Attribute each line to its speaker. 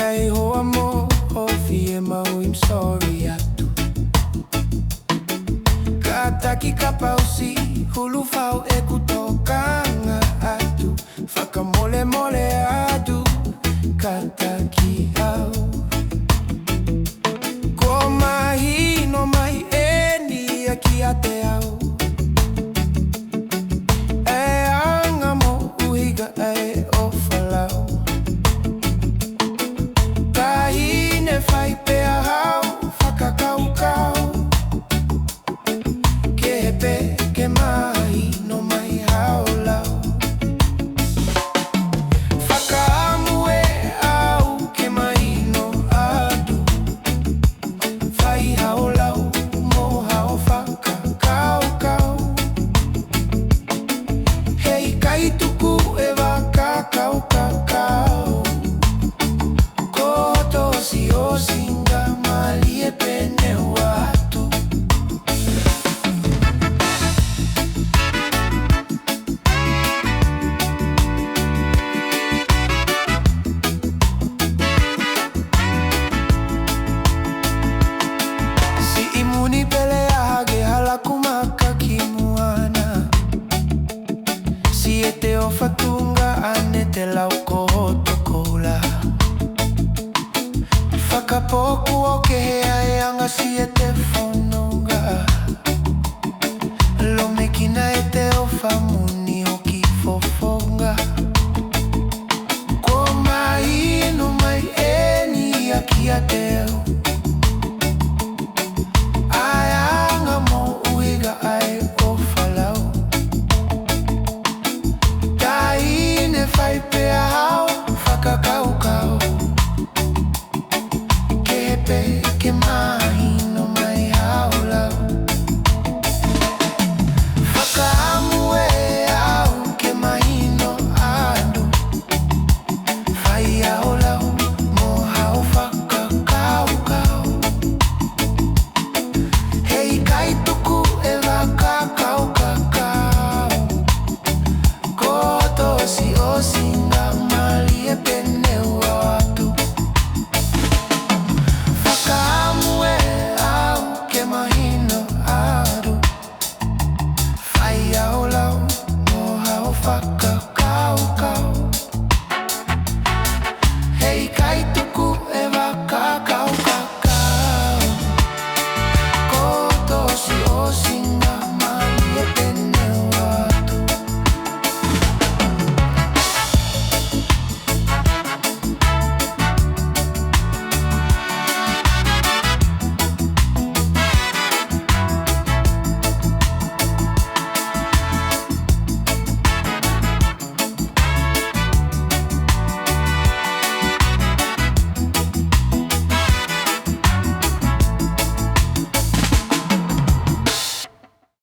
Speaker 1: ai hoa mo ofi e mau im sorry atu. Ka taki ka pausi hulu fau e kutokanga atu. Whakamole mole atu ka taki au. Ko mahi no mai e ni a ki a te au. E anga mo uhiga e Ofa Lau. Fai pea hau, whakakaukau. Ke he pe, ke mahi, no mai hau lau. Whakaamu e au, ke mai no atu. Whai hau lau, mo hau whakakaukau. Hei kai tuku e wakakaukakau. Si o singa mali e pene watu. Si imuni pele hage halaku maka kimuana. Si e te ofa tunga ane te lau kohoto kola. Whakapoku o ke hea e anga si e te whanonga. Lome kina e te ofa muni o ki fofonga. Ko mai no mai e ni a ki a te au.